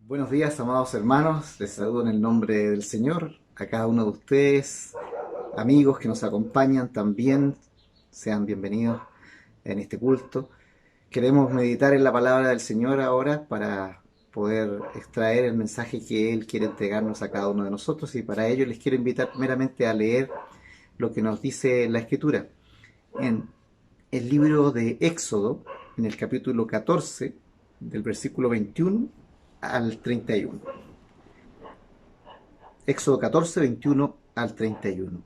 Buenos días, amados hermanos. Les saludo en el nombre del Señor. A cada uno de ustedes, amigos que nos acompañan también, sean bienvenidos en este culto. Queremos meditar en la palabra del Señor ahora para poder extraer el mensaje que Él quiere entregarnos a cada uno de nosotros, y para ello les quiero invitar primeramente a leer lo que nos dice la Escritura en el libro de Éxodo, en el capítulo 14, del versículo 21 al 31. Éxodo 14, 21 al 31.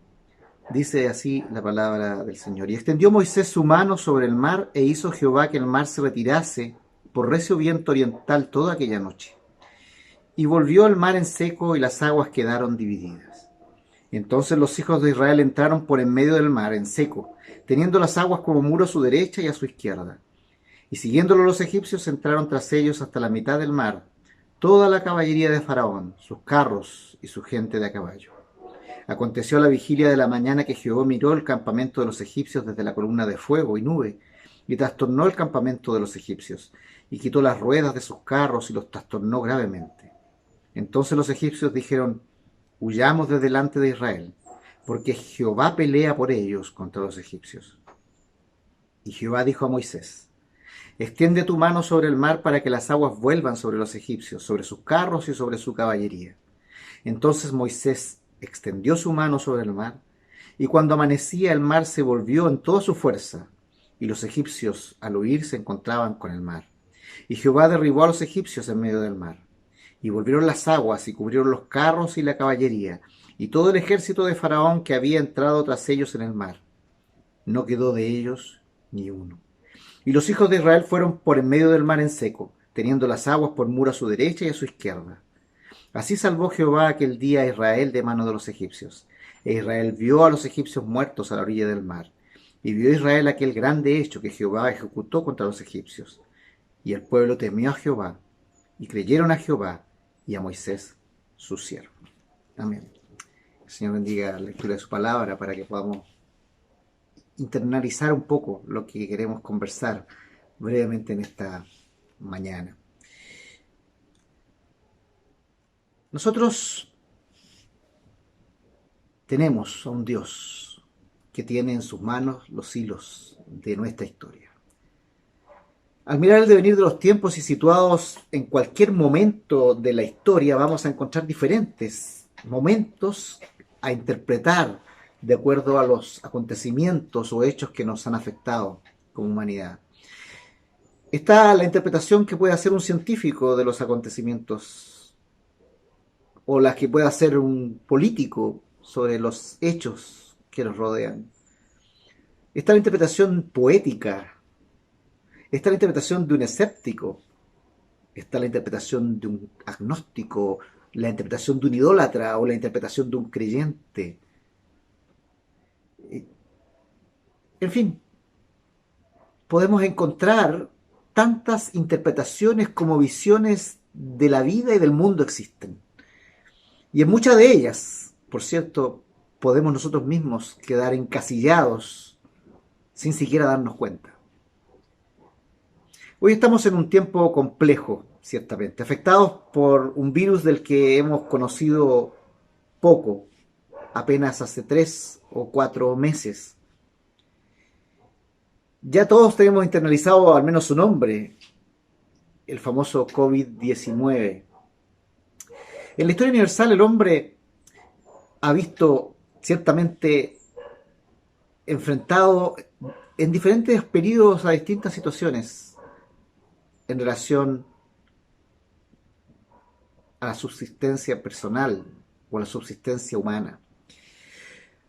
Dice así la palabra del Señor. Y extendió Moisés su mano sobre el mar, e hizo Jehová que el mar se retirase por recio viento oriental toda aquella noche. Y volvió el mar en seco, y las aguas quedaron divididas. Entonces los hijos de Israel entraron por en medio del mar en seco, teniendo las aguas como muro a su derecha y a su izquierda. Y siguiéndolo los egipcios entraron tras ellos hasta la mitad del mar, toda la caballería de Faraón, sus carros y su gente de a caballo. Aconteció a la vigilia de la mañana que Jehová miró el campamento de los egipcios desde la columna de fuego y nube, y trastornó el campamento de los egipcios, y quitó las ruedas de sus carros y los trastornó gravemente. Entonces los egipcios dijeron: huyamos de delante de Israel, porque Jehová pelea por ellos contra los egipcios. Y Jehová dijo a Moisés: extiende tu mano sobre el mar para que las aguas vuelvan sobre los egipcios, sobre sus carros y sobre su caballería. Entonces Moisés extendió su mano sobre el mar, y cuando amanecía el mar se volvió en toda su fuerza, y los egipcios al huir se encontraban con el mar. Y Jehová derribó a los egipcios en medio del mar. Y volvieron las aguas y cubrieron los carros y la caballería, y todo el ejército de Faraón que había entrado tras ellos en el mar. No quedó de ellos ni uno. Y los hijos de Israel fueron por en medio del mar en seco, teniendo las aguas por muro a su derecha y a su izquierda. Así salvó Jehová aquel día a Israel de mano de los egipcios. E Israel vio a los egipcios muertos a la orilla del mar. Y vio Israel aquel grande hecho que Jehová ejecutó contra los egipcios. Y el pueblo temió a Jehová, y creyeron a Jehová y a Moisés, su siervo. Amén. El Señor bendiga la lectura de su palabra para que podamos internalizar un poco lo que queremos conversar brevemente en esta mañana. Nosotros tenemos a un Dios que tiene en sus manos los hilos de nuestra historia. Al mirar el devenir de los tiempos y situados en cualquier momento de la historia, vamos a encontrar diferentes momentos a interpretar de acuerdo a los acontecimientos o hechos que nos han afectado como humanidad. Está la interpretación que puede hacer un científico de los acontecimientos, o la que puede hacer un político sobre los hechos que nos rodean. Está la interpretación poética, está la interpretación de un escéptico, está la interpretación de un agnóstico, la interpretación de un idólatra o la interpretación de un creyente. En fin, podemos encontrar tantas interpretaciones como visiones de la vida y del mundo existen. Y en muchas de ellas, por cierto, podemos nosotros mismos quedar encasillados sin siquiera darnos cuenta. Hoy estamos en un tiempo complejo, ciertamente, afectados por un virus del que hemos conocido poco, apenas hace 3 o 4 meses. Ya todos tenemos internalizado al menos su nombre, el famoso COVID-19. En la historia universal el hombre ha visto ciertamente enfrentado en diferentes periodos a distintas situaciones en relación a la subsistencia personal o a la subsistencia humana.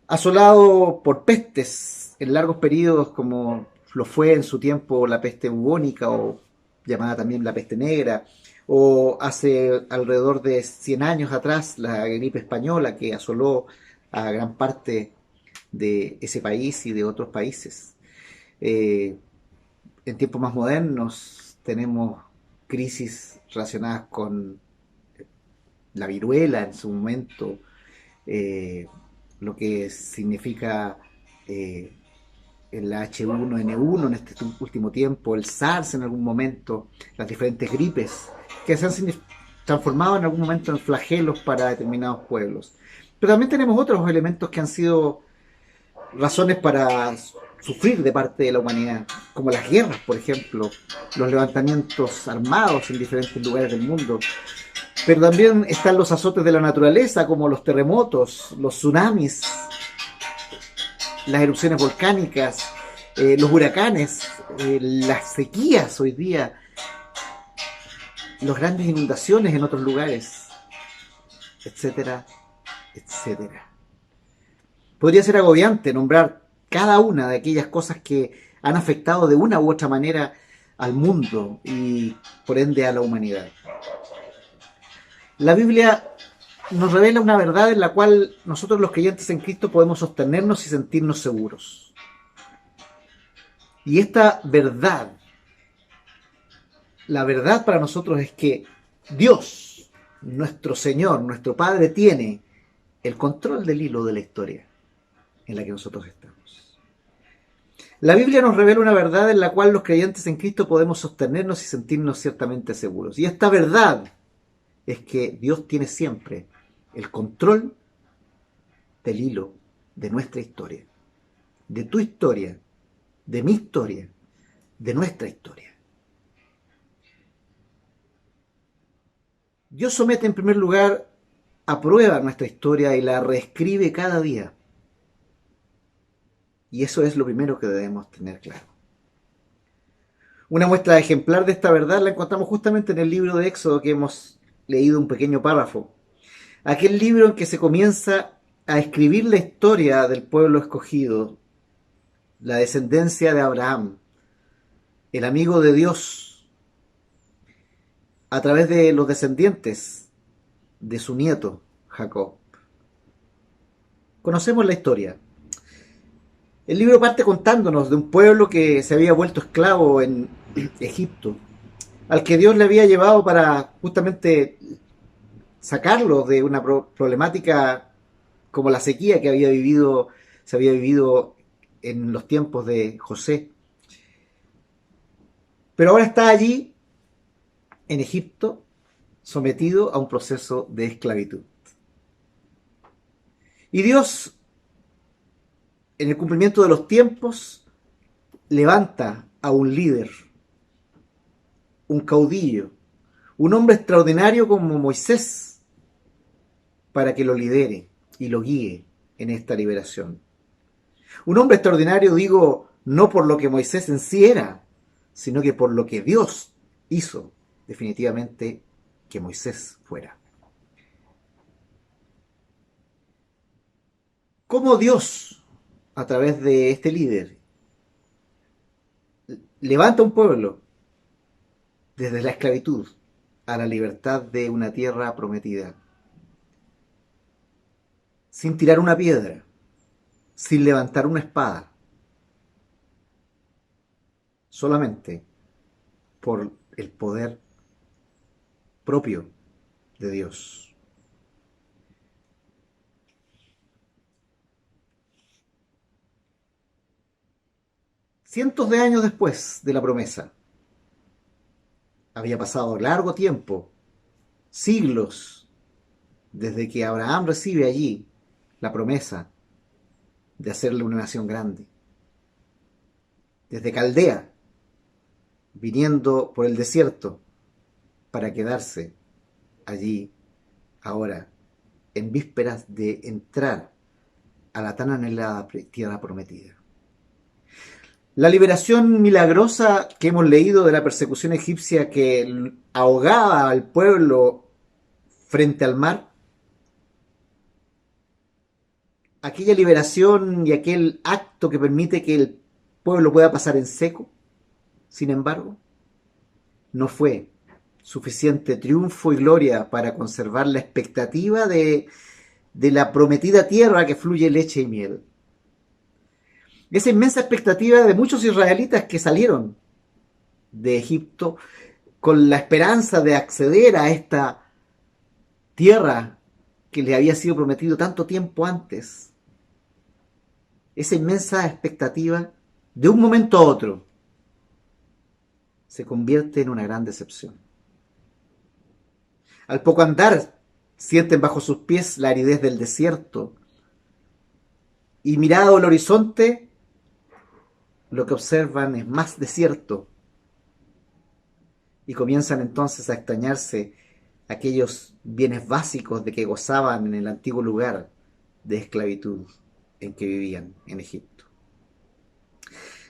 Asolado por pestes en largos periodos, como lo fue en su tiempo la peste bubónica, o llamada también la peste negra, o hace alrededor de 100 años atrás la gripe española, que asoló a gran parte de ese país y de otros países. En tiempos más modernos tenemos crisis relacionadas con la viruela en su momento, lo que significa el H1N1 en este último tiempo, el SARS en algún momento, las diferentes gripes que se han transformado en algún momento en flagelos para determinados pueblos. Pero también tenemos otros elementos que han sido razones para sufrir de parte de la humanidad, como las guerras, por ejemplo, los levantamientos armados en diferentes lugares del mundo. Pero también están los azotes de la naturaleza, como los terremotos, los tsunamis, las erupciones volcánicas, los huracanes, las sequías hoy día, las grandes inundaciones en otros lugares, etcétera, etcétera. Podría ser agobiante nombrar cada una de aquellas cosas que han afectado de una u otra manera al mundo y por ende a la humanidad. La Biblia nos revela una verdad en la cual nosotros los creyentes en Cristo podemos sostenernos y sentirnos seguros. Y esta verdad, la verdad para nosotros es que Dios, nuestro Señor, nuestro Padre, tiene el control del hilo de la historia en la que nosotros estamos. La Biblia nos revela una verdad en la cual los creyentes en Cristo podemos sostenernos y sentirnos ciertamente seguros. Y esta verdad es que Dios tiene siempre el control del hilo de nuestra historia, de tu historia, de mi historia, de nuestra historia. Dios somete en primer lugar a prueba nuestra historia y la reescribe cada día. Y eso es lo primero que debemos tener claro. Una muestra ejemplar de esta verdad la encontramos justamente en el libro de Éxodo, que hemos leído un pequeño párrafo. Aquel libro en que se comienza a escribir la historia del pueblo escogido, la descendencia de Abraham, el amigo de Dios, a través de los descendientes de su nieto Jacob. Conocemos la historia. El libro parte contándonos de un pueblo que se había vuelto esclavo en Egipto, al que Dios le había llevado para justamente sacarlo de una problemática como la sequía que se había vivido en los tiempos de José. Pero ahora está allí, en Egipto, sometido a un proceso de esclavitud. Y Dios, en el cumplimiento de los tiempos, levanta a un líder, un caudillo, un hombre extraordinario como Moisés, para que lo lidere y lo guíe en esta liberación. Un hombre extraordinario, digo, no por lo que Moisés en sí era, sino que por lo que Dios hizo definitivamente que Moisés fuera. ¿Cómo Dios, a través de este líder, levanta un pueblo desde la esclavitud a la libertad de una tierra prometida? Sin tirar una piedra, sin levantar una espada, solamente por el poder propio de Dios. Cientos de años después de la promesa, había pasado largo tiempo, siglos, desde que Abraham recibe allí la promesa de hacerle una nación grande. Desde Caldea, viniendo por el desierto para quedarse allí ahora, en vísperas de entrar a la tan anhelada tierra prometida. La liberación milagrosa que hemos leído de la persecución egipcia que ahogaba al pueblo frente al mar, aquella liberación y aquel acto que permite que el pueblo pueda pasar en seco, sin embargo, no fue suficiente triunfo y gloria para conservar la expectativa de la prometida tierra que fluye leche y miel. Esa inmensa expectativa de muchos israelitas que salieron de Egipto con la esperanza de acceder a esta tierra que les había sido prometido tanto tiempo antes. Esa inmensa expectativa, de un momento a otro, se convierte en una gran decepción. Al poco andar, sienten bajo sus pies la aridez del desierto. Y mirado al horizonte, lo que observan es más desierto. Y comienzan entonces a extrañarse aquellos bienes básicos de que gozaban en el antiguo lugar de esclavitud en que vivían en Egipto.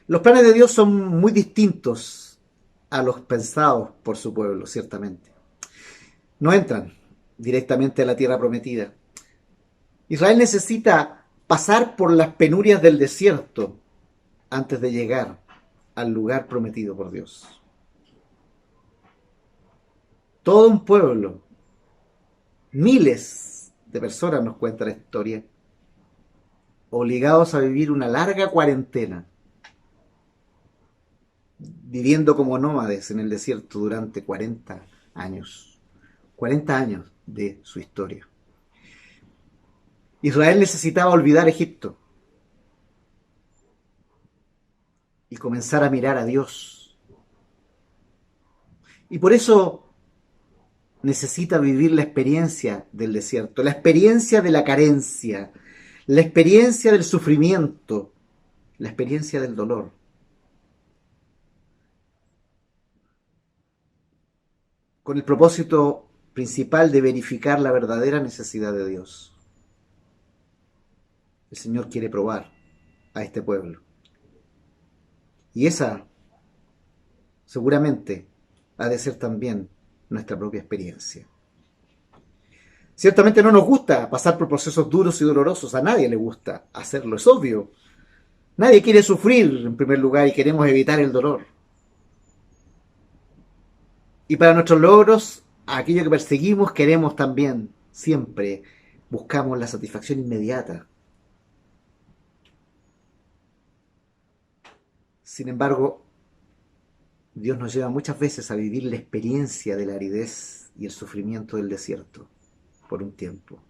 Los planes de Dios son muy distintos a los pensados por su pueblo, ciertamente. No entran directamente a la tierra prometida. Israel necesita pasar por las penurias del desierto antes de llegar al lugar prometido por Dios. Todo un pueblo, miles de personas, nos cuenta la historia, obligados a vivir una larga cuarentena, viviendo como nómades en el desierto durante 40 años. 40 años de su historia. Israel necesitaba olvidar Egipto y comenzar a mirar a Dios. Y por eso necesita vivir la experiencia del desierto, la experiencia de la carencia, la experiencia del sufrimiento, la experiencia del dolor. Con el propósito principal de verificar la verdadera necesidad de Dios. El Señor quiere probar a este pueblo. Y esa, seguramente, ha de ser también nuestra propia experiencia. Ciertamente no nos gusta pasar por procesos duros y dolorosos, a nadie le gusta hacerlo, es obvio. Nadie quiere sufrir en primer lugar y queremos evitar el dolor. Y para nuestros logros, aquello que perseguimos, queremos también, siempre buscamos la satisfacción inmediata. Sin embargo, Dios nos lleva muchas veces a vivir la experiencia de la aridez y el sufrimiento del desierto por un tiempo.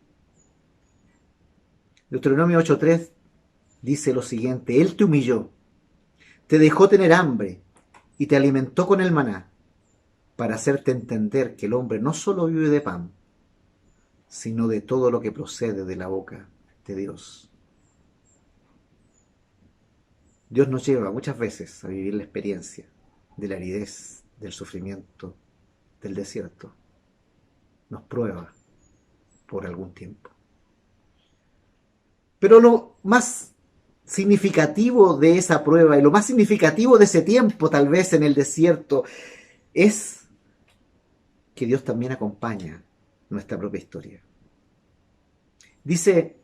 Deuteronomio 8:3 dice lo siguiente: Él te humilló, te dejó tener hambre y te alimentó con el maná, para hacerte entender que el hombre no solo vive de pan, sino de todo lo que procede de la boca de Dios. Dios nos lleva muchas veces a vivir la experiencia de la aridez, del sufrimiento, del desierto. Nos prueba por algún tiempo. Pero lo más significativo de esa prueba y lo más significativo de ese tiempo, tal vez en el desierto, es que Dios también acompaña nuestra propia historia. Dice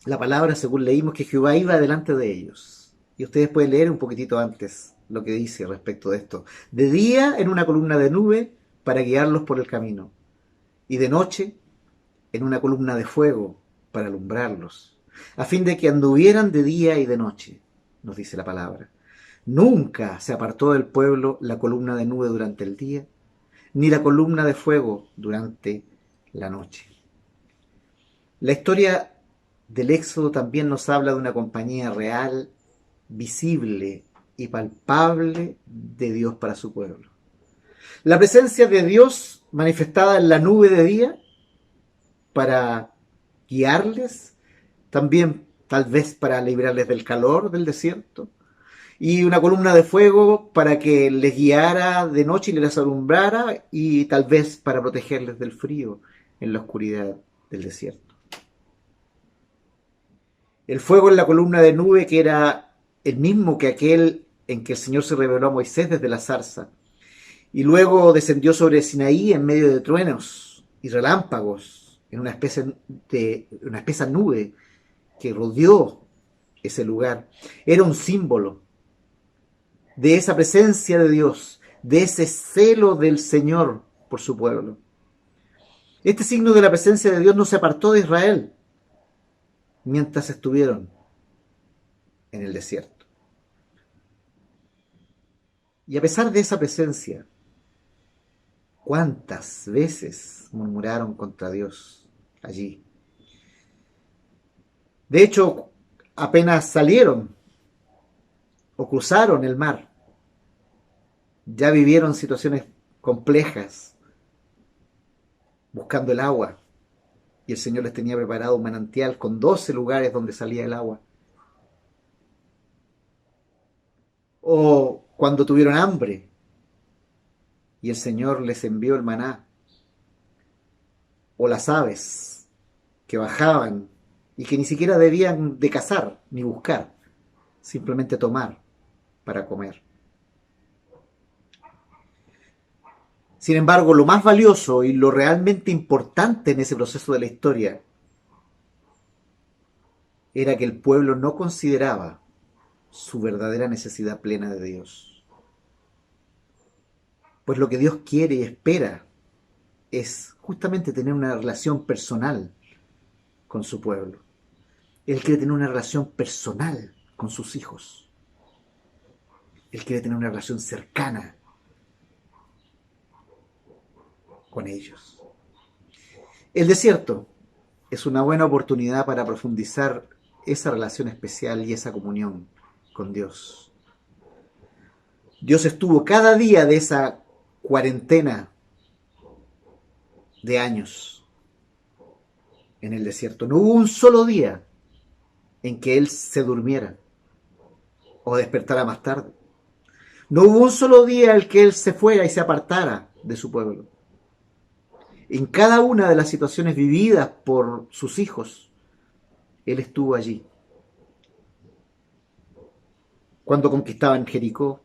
la palabra, según leímos, que Jehová iba delante de ellos. Y ustedes pueden leer un poquitito antes lo que dice respecto de esto. De día en una columna de nube para guiarlos por el camino, y de noche en una columna de fuego para alumbrarlos, a fin de que anduvieran de día y de noche, nos dice la palabra. Nunca se apartó del pueblo la columna de nube durante el día, ni la columna de fuego durante la noche. La historia del Éxodo también nos habla de una compañía real, visible y palpable de Dios para su pueblo. La presencia de Dios manifestada en la nube de día para guiarles, también tal vez para librarles del calor del desierto, y una columna de fuego para que les guiara de noche y les alumbrara, y tal vez para protegerles del frío en la oscuridad del desierto. El fuego en la columna de nube, que era el mismo que aquel en que el Señor se reveló a Moisés desde la zarza, y luego descendió sobre Sinaí en medio de truenos y relámpagos, en una espesa nube que rodeó ese lugar. Era un símbolo de esa presencia de Dios, de ese celo del Señor por su pueblo. Este signo de la presencia de Dios no se apartó de Israel mientras estuvieron en el desierto. Y a pesar de esa presencia, ¿cuántas veces murmuraron contra Dios allí? De hecho, apenas salieron o cruzaron el mar, ya vivieron situaciones complejas buscando el agua, y el Señor les tenía preparado un manantial con 12 lugares donde salía el agua. O cuando tuvieron hambre y el Señor les envió el maná. O las aves que bajaban y que ni siquiera debían de cazar ni buscar, simplemente tomar para comer. Sin embargo, lo más valioso y lo realmente importante en ese proceso de la historia era que el pueblo no consideraba su verdadera necesidad plena de Dios. Pues lo que Dios quiere y espera es justamente tener una relación personal con su pueblo. Él quiere tener una relación personal con sus hijos. Él quiere tener una relación cercana con ellos. El desierto es una buena oportunidad para profundizar esa relación especial y esa comunión con Dios. Dios estuvo cada día de esa cuarentena de años en el desierto. No hubo un solo día en que Él se durmiera o despertara más tarde. No hubo un solo día en que Él se fuera y se apartara de su pueblo. En cada una de las situaciones vividas por sus hijos, Él estuvo allí. Cuando conquistaban Jericó,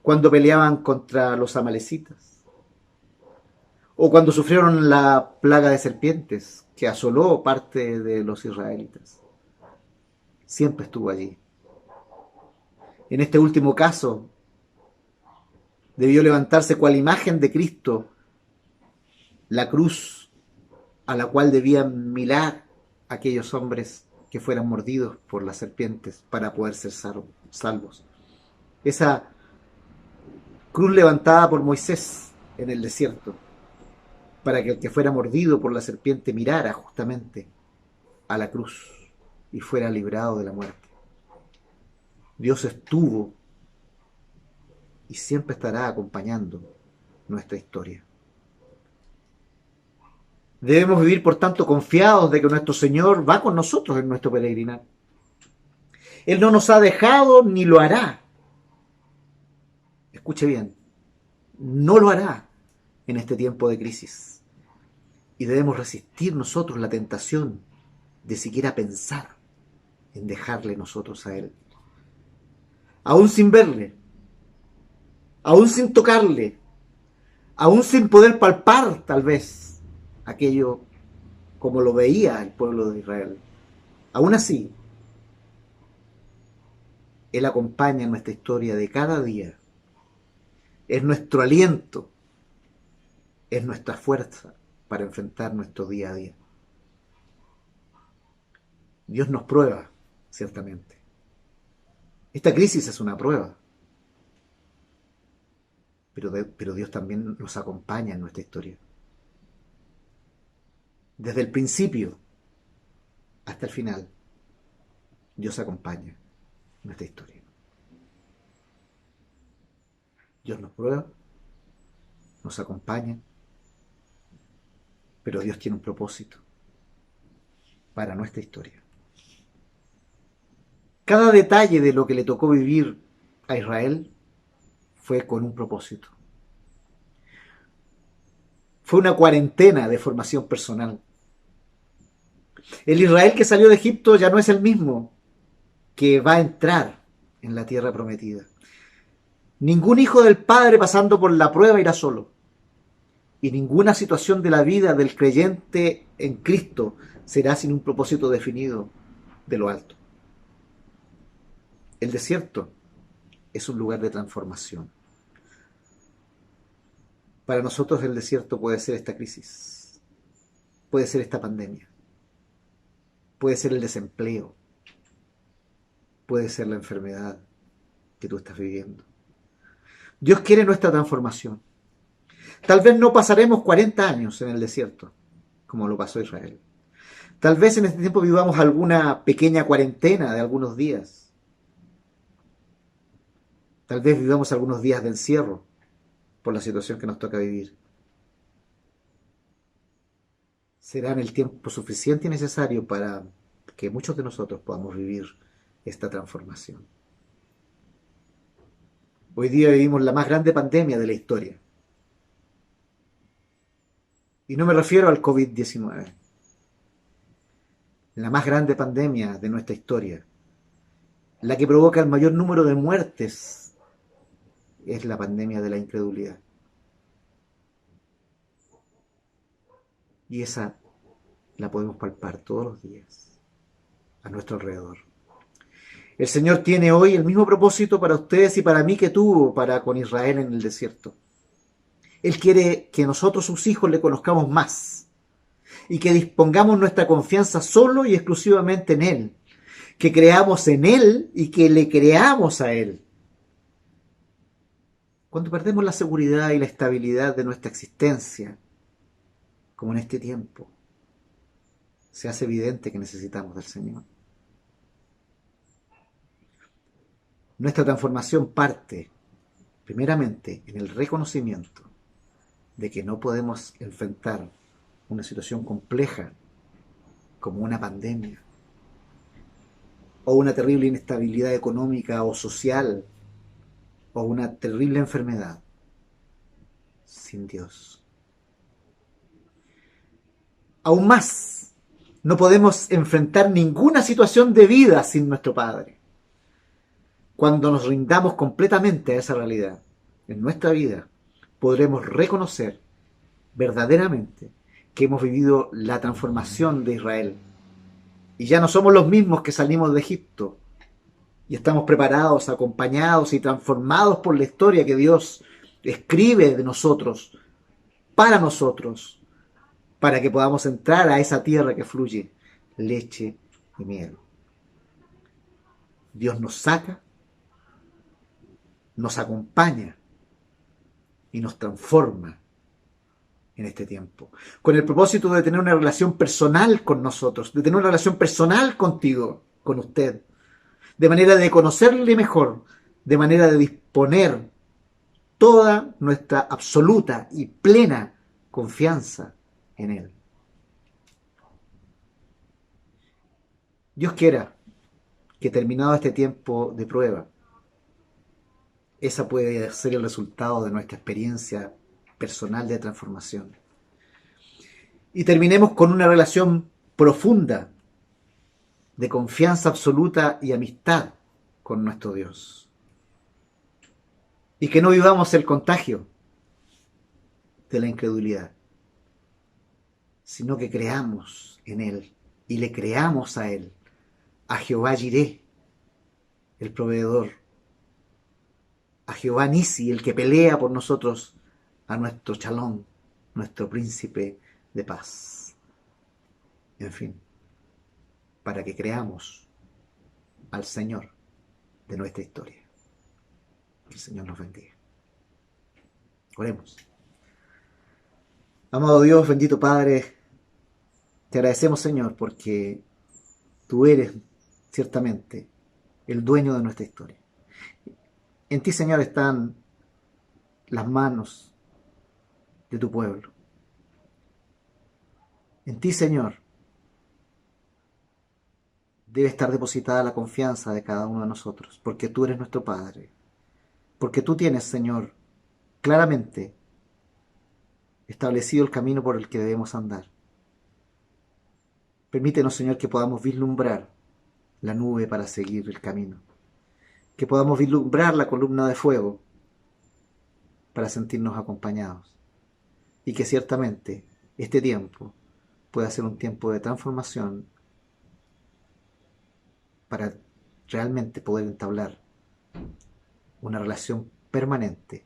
cuando peleaban contra los amalecitas, o cuando sufrieron la plaga de serpientes que asoló parte de los israelitas. Siempre estuvo allí. En este último caso, debió levantarse cual imagen de Cristo la cruz a la cual debían mirar aquellos hombres que fueran mordidos por las serpientes para poder ser salvos. Esa cruz levantada por Moisés en el desierto, para que el que fuera mordido por la serpiente mirara justamente a la cruz y fuera librado de la muerte. Dios estuvo y siempre estará acompañando nuestra historia. Debemos vivir, por tanto, confiados de que nuestro Señor va con nosotros en nuestro peregrinar. Él no nos ha dejado ni lo hará. Escuche bien, no lo hará en este tiempo de crisis. Y debemos resistir nosotros la tentación de siquiera pensar en dejarle nosotros a Él. Aún sin verle, aún sin tocarle, aún sin poder palpar tal vez aquello como lo veía el pueblo de Israel. Aún así, Él acompaña nuestra historia de cada día. Es nuestro aliento, es nuestra fuerza para enfrentar nuestro día a día. Dios nos prueba, ciertamente. Esta crisis es una prueba, pero Dios también nos acompaña en nuestra historia. Desde el principio hasta el final, Dios acompaña nuestra historia. Dios nos prueba, nos acompaña, pero Dios tiene un propósito para nuestra historia. Cada detalle de lo que le tocó vivir a Israel fue con un propósito. Fue una cuarentena de formación personal. El Israel que salió de Egipto ya no es el mismo que va a entrar en la tierra prometida. Ningún hijo del Padre pasando por la prueba irá solo. Y ninguna situación de la vida del creyente en Cristo será sin un propósito definido de lo alto. El desierto es un lugar de transformación. Para nosotros el desierto puede ser esta crisis, puede ser esta pandemia, puede ser el desempleo, puede ser la enfermedad que tú estás viviendo. Dios quiere nuestra transformación. Tal vez no pasaremos 40 años en el desierto, como lo pasó Israel. Tal vez en este tiempo vivamos alguna pequeña cuarentena de algunos días. Tal vez vivamos algunos días de encierro por la situación que nos toca vivir. serán el tiempo suficiente y necesario para que muchos de nosotros podamos vivir esta transformación. Hoy día vivimos la más grande pandemia de la historia. Y no me refiero al COVID-19, la más grande pandemia de nuestra historia, la que provoca el mayor número de muertes, es la pandemia de la incredulidad. Y esa la podemos palpar todos los días a nuestro alrededor. El Señor tiene hoy el mismo propósito para ustedes y para mí que tuvo para con Israel en el desierto. Él quiere que nosotros, sus hijos, le conozcamos más y que dispongamos nuestra confianza solo y exclusivamente en Él, que creamos en Él y que le creamos a Él. Cuando perdemos la seguridad y la estabilidad de nuestra existencia, como en este tiempo, se hace evidente que necesitamos del Señor. Nuestra transformación parte, primeramente, en el reconocimiento de que no podemos enfrentar una situación compleja como una pandemia o una terrible inestabilidad económica o social o una terrible enfermedad sin Dios. Aún más, no podemos enfrentar ninguna situación de vida sin nuestro Padre. Cuando nos rindamos completamente a esa realidad en nuestra vida, podremos reconocer verdaderamente que hemos vivido la transformación de Israel. Y ya no somos los mismos que salimos de Egipto. Y estamos preparados, acompañados y transformados por la historia que Dios escribe de nosotros, para que podamos entrar a esa tierra que fluye leche y miel. Dios nos saca, nos acompaña y nos transforma en este tiempo, con el propósito de tener una relación personal con nosotros, de tener una relación personal contigo, con usted, de manera de conocerle mejor, de manera de disponer toda nuestra absoluta y plena confianza en Él. Dios quiera que terminado este tiempo de prueba, esa puede ser el resultado de nuestra experiencia personal de transformación. Y terminemos con una relación profunda de confianza absoluta y amistad con nuestro Dios. Y que no vivamos el contagio de la incredulidad, sino que creamos en Él y le creamos a Él, a Jehová Jireh, el proveedor, a Jehová Nisi, el que pelea por nosotros, a nuestro Shalom, nuestro príncipe de paz. En fin, para que creamos al Señor de nuestra historia. Que el Señor nos bendiga. Oremos. Amado Dios, bendito Padre, te agradecemos, Señor, porque tú eres ciertamente el dueño de nuestra historia. En ti, Señor, están las manos de tu pueblo. En ti, Señor, debe estar depositada la confianza de cada uno de nosotros, porque tú eres nuestro Padre, porque tú tienes, Señor, claramente establecido el camino por el que debemos andar. Permítenos, Señor, que podamos vislumbrar la nube para seguir el camino, que podamos vislumbrar la columna de fuego para sentirnos acompañados, y que ciertamente este tiempo pueda ser un tiempo de transformación para realmente poder entablar una relación permanente,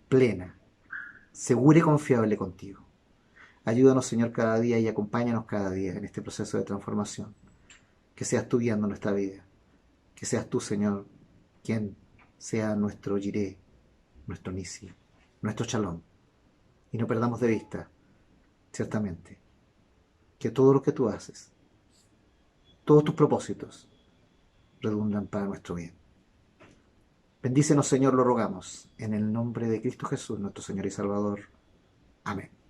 plena, segura y confiable contigo. Ayúdanos, Señor, cada día y acompáñanos cada día en este proceso de transformación. Que seas tú guiando nuestra vida. Que seas tú, Señor, quien sea nuestro Jireh, nuestro Nisi, nuestro Shalom. Y no perdamos de vista, ciertamente, que todo lo que tú haces, todos tus propósitos, redundan para nuestro bien. Bendícenos, Señor, lo rogamos, en el nombre de Cristo Jesús, nuestro Señor y Salvador. Amén.